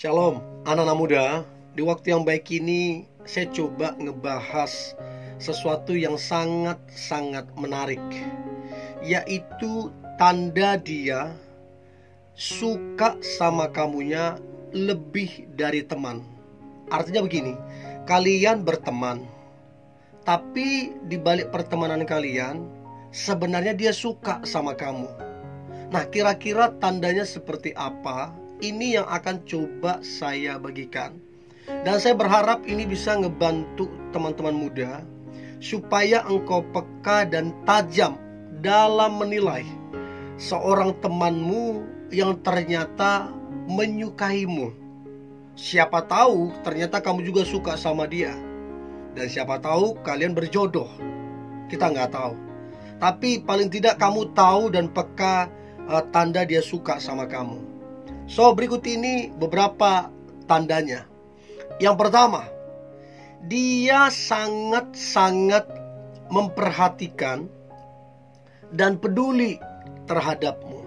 Shalom, anak-anak muda. Di waktu yang baik ini, saya coba ngebahas sesuatu yang sangat-sangat menarik, yaitu tanda dia suka sama kamunya lebih dari teman. Artinya begini, kalian berteman, tapi di balik pertemanan kalian, sebenarnya dia suka sama kamu. Nah, kira-kira tandanya seperti apa? Ini yang akan coba saya bagikan. Dan saya berharap ini bisa ngebantu teman-teman muda supaya engkau peka dan tajam dalam menilai seorang temanmu yang ternyata menyukaimu. Siapa tahu ternyata kamu juga suka sama dia. Dan siapa tahu kalian berjodoh. Kita nggak tahu. Tapi paling tidak kamu tahu dan peka tanda dia suka sama kamu. So, berikut ini beberapa tandanya. Yang pertama, dia sangat-sangat memperhatikan dan peduli terhadapmu.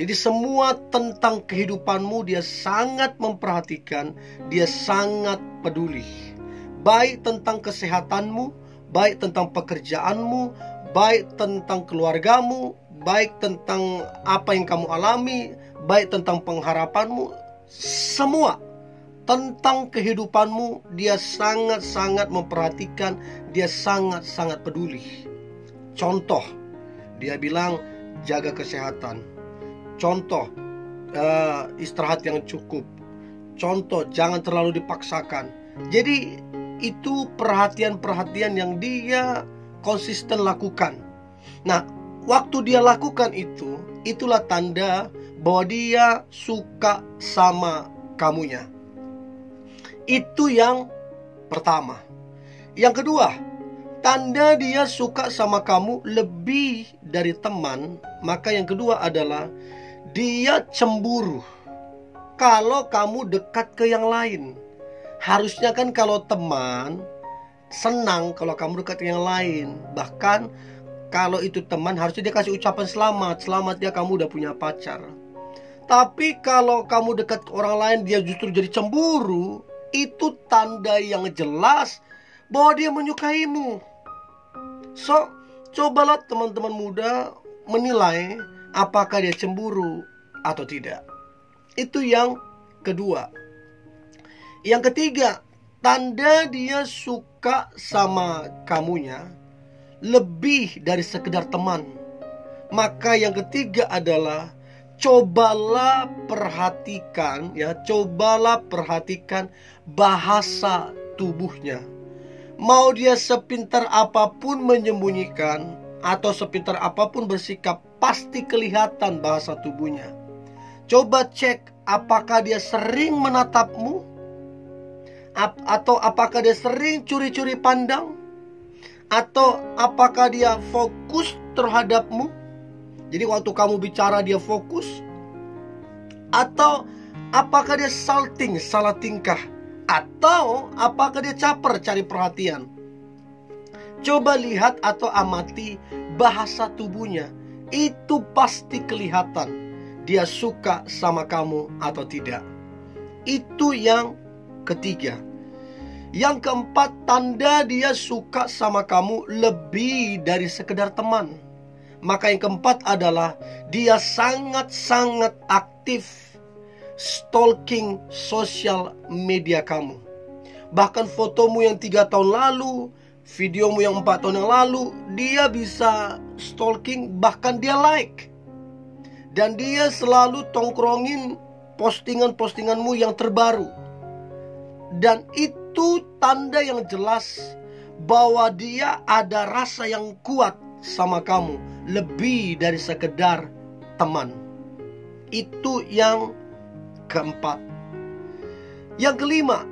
Jadi semua tentang kehidupanmu dia sangat memperhatikan, dia sangat peduli. Baik tentang kesehatanmu, baik tentang pekerjaanmu, baik tentang keluargamu, baik tentang apa yang kamu alami, baik tentang pengharapanmu, semua tentang kehidupanmu dia sangat-sangat memperhatikan, dia sangat-sangat peduli. Contoh, dia bilang jaga kesehatan. Contoh, istirahat yang cukup. Contoh, jangan terlalu dipaksakan. Jadi itu perhatian-perhatian yang dia konsisten lakukan. Nah, waktu dia lakukan itu, itulah tanda bahwa dia suka sama kamunya. Itu yang pertama. Yang kedua, tanda dia suka sama kamu lebih dari teman. Maka yang kedua adalah dia cemburu kalau kamu dekat ke yang lain. Harusnya kan kalau teman senang kalau kamu dekat ke yang lain. Bahkan kalau itu teman harusnya dia kasih ucapan selamat. Selamat ya kamu udah punya pacar. Tapi kalau kamu dekat ke orang lain dia justru jadi cemburu. Itu tanda yang jelas bahwa dia menyukaimu. So, cobalah teman-teman muda menilai apakah dia cemburu atau tidak. Itu yang kedua. Yang ketiga, tanda dia suka sama kamunya lebih dari sekedar teman. Maka yang ketiga adalah cobalah perhatikan bahasa tubuhnya. Mau dia sepintar apapun menyembunyikan atau sepintar apapun bersikap, pasti kelihatan bahasa tubuhnya. Coba cek apakah dia sering menatapmu, atau apakah dia sering curi-curi pandang, atau apakah dia fokus terhadapmu. Jadi waktu kamu bicara dia fokus, atau apakah dia salting, salah tingkah, atau apakah dia caper cari perhatian. Coba lihat atau amati bahasa tubuhnya. Itu pasti kelihatan dia suka sama kamu atau tidak. Itu yang ketiga. Yang keempat, tanda dia suka sama kamu lebih dari sekedar teman. Maka yang keempat adalah dia sangat-sangat aktif stalking sosial media kamu. Bahkan fotomu yang 3 tahun lalu, videomu yang 4 tahun yang lalu, dia bisa stalking, bahkan dia like. Dan dia selalu tongkrongin postingan-postinganmu yang terbaru. Dan itu tanda yang jelas bahwa dia ada rasa yang kuat sama kamu lebih dari sekedar teman. Itu yang keempat. Yang kelima,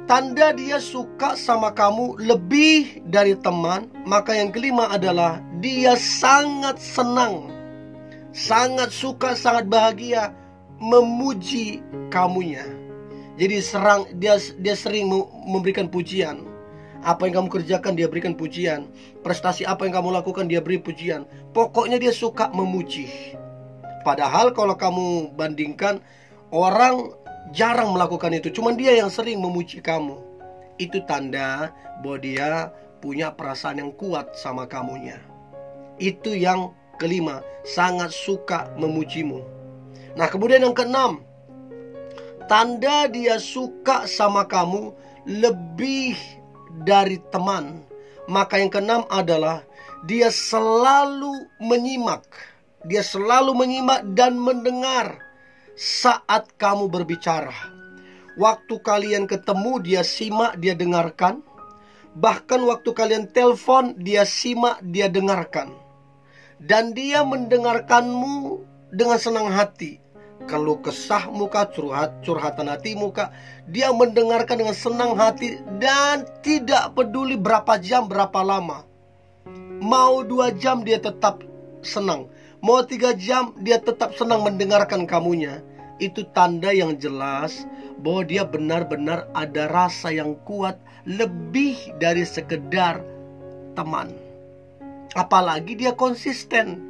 tanda dia suka sama kamu lebih dari teman. Maka yang kelima adalah dia sangat senang, sangat suka, sangat bahagia memuji kamunya. Jadi dia sering memberikan pujian. Apa yang kamu kerjakan dia berikan pujian. Prestasi apa yang kamu lakukan dia beri pujian. Pokoknya dia suka memuji. Padahal kalau kamu bandingkan, orang jarang melakukan itu, cuman dia yang sering memuji kamu, itu tanda bahwa dia punya perasaan yang kuat sama kamunya. Itu yang kelima, sangat suka memujimu. Nah, kemudian yang keenam, tanda dia suka sama kamu lebih dari teman. Maka yang keenam adalah dia selalu menyimak. Dia selalu menyimak dan mendengar saat kamu berbicara. Waktu kalian ketemu, dia simak, dia dengarkan. Bahkan waktu kalian telepon, dia simak, dia dengarkan. Dan dia mendengarkanmu dengan senang hati. Keluh kesahmu kah, curhatan hatimu kah, dia mendengarkan dengan senang hati. Dan tidak peduli berapa jam, berapa lama. Mau 2 jam dia tetap senang, mau 3 jam dia tetap senang mendengarkan kamunya. Itu tanda yang jelas bahwa dia benar-benar ada rasa yang kuat lebih dari sekedar teman. Apalagi dia konsisten.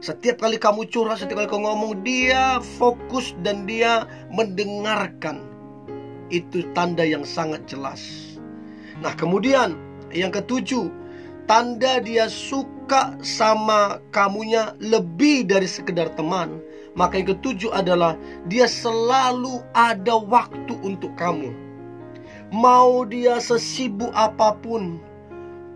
Setiap kali kamu curhat, setiap kali kamu ngomong, dia fokus dan dia mendengarkan. Itu tanda yang sangat jelas. Nah, kemudian yang ketujuh, tanda dia suka sama kamunya lebih dari sekedar teman. Maka yang ketujuh adalah dia selalu ada waktu untuk kamu. Mau dia sesibuk apapun,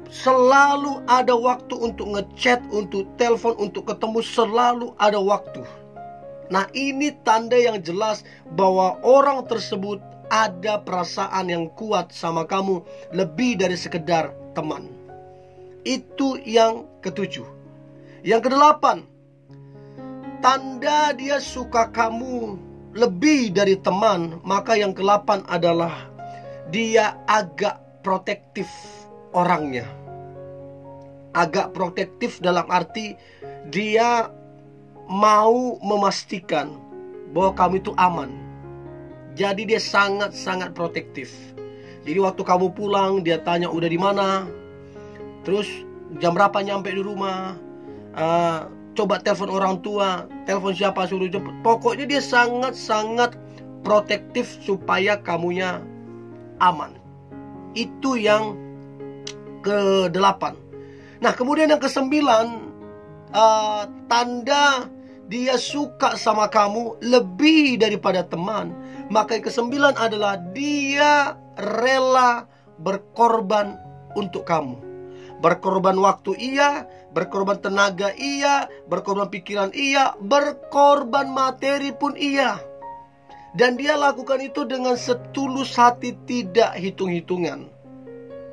selalu ada waktu untuk ngechat, untuk telepon, untuk ketemu, selalu ada waktu. Nah, ini tanda yang jelas bahwa orang tersebut ada perasaan yang kuat sama kamu lebih dari sekedar teman. Itu yang ketujuh. Yang kedelapan, tanda dia suka kamu lebih dari teman. Maka yang ke-8 adalah dia agak protektif orangnya. Agak protektif dalam arti dia mau memastikan bahwa kamu itu aman. Jadi dia sangat-sangat protektif. Jadi waktu kamu pulang, dia tanya udah di mana, terus jam berapa nyampe di rumah, coba telepon orang tua, telepon siapa suruh jemput. Pokoknya dia sangat-sangat protektif supaya kamunya aman. Itu yang ke-8. Nah, kemudian yang ke-9, tanda dia suka sama kamu lebih daripada teman. Maka yang ke-9 adalah dia rela berkorban untuk kamu. Berkorban waktu iya, berkorban tenaga iya, berkorban pikiran iya, berkorban materi pun iya. Dan dia lakukan itu dengan setulus hati, tidak hitung-hitungan.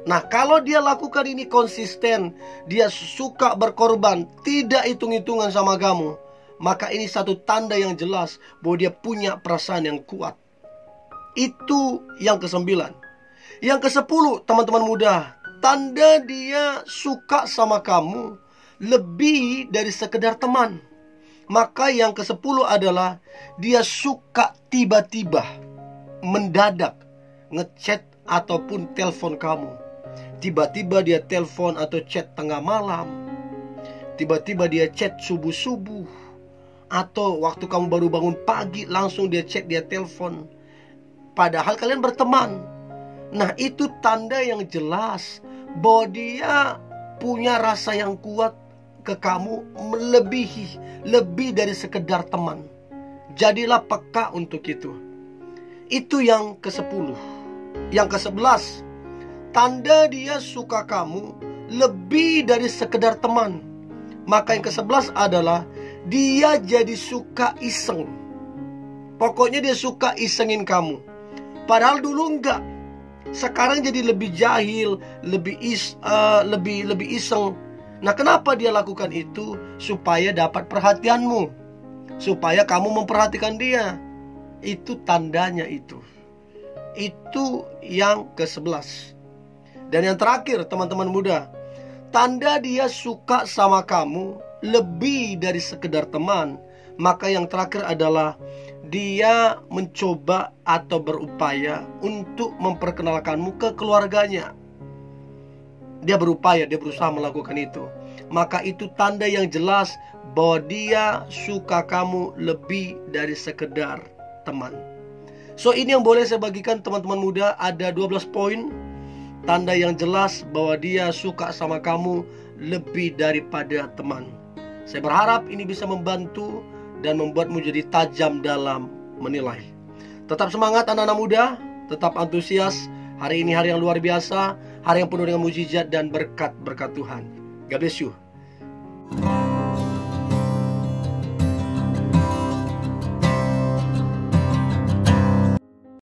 Nah, kalau dia lakukan ini konsisten, dia suka berkorban, tidak hitung-hitungan sama kamu, maka ini satu tanda yang jelas bahwa dia punya perasaan yang kuat. Itu yang ke-9. Yang ke-10, teman-teman muda, tanda dia suka sama kamu lebih dari sekedar teman. Maka yang ke-10 adalah dia suka tiba-tiba, mendadak ngechat ataupun telepon kamu. Tiba-tiba dia telepon atau chat tengah malam. Tiba-tiba dia chat subuh-subuh. Atau waktu kamu baru bangun pagi, langsung dia chat, dia telepon. Padahal kalian berteman. Nah, itu tanda yang jelas bahwa dia punya rasa yang kuat ke kamu lebih dari sekedar teman. Jadilah peka untuk itu. Itu yang ke-10. Yang ke-11, tanda dia suka kamu lebih dari sekedar teman. Maka yang ke-11 adalah dia jadi suka iseng. Pokoknya dia suka isengin kamu. Padahal dulu enggak. Sekarang jadi lebih jahil, lebih iseng. Nah, kenapa dia lakukan itu? Supaya dapat perhatianmu, supaya kamu memperhatikan dia. Itu tandanya itu. Itu yang ke-11. Dan yang terakhir, teman-teman muda, tanda dia suka sama kamu lebih dari sekedar teman. Maka yang terakhir adalah dia mencoba atau berupaya untuk memperkenalkanmu ke keluarganya. Dia berupaya, dia berusaha melakukan itu. Maka itu tanda yang jelas bahwa dia suka kamu lebih dari sekedar teman. So ini yang boleh saya bagikan teman-teman muda. Ada 12 poin tanda yang jelas bahwa dia suka sama kamu lebih daripada teman. Saya berharap ini bisa membantu dan membuatmu jadi tajam dalam menilai. Tetap semangat anak-anak muda, tetap antusias. Hari ini hari yang luar biasa, hari yang penuh dengan mujizat dan berkat-berkat Tuhan. God bless you.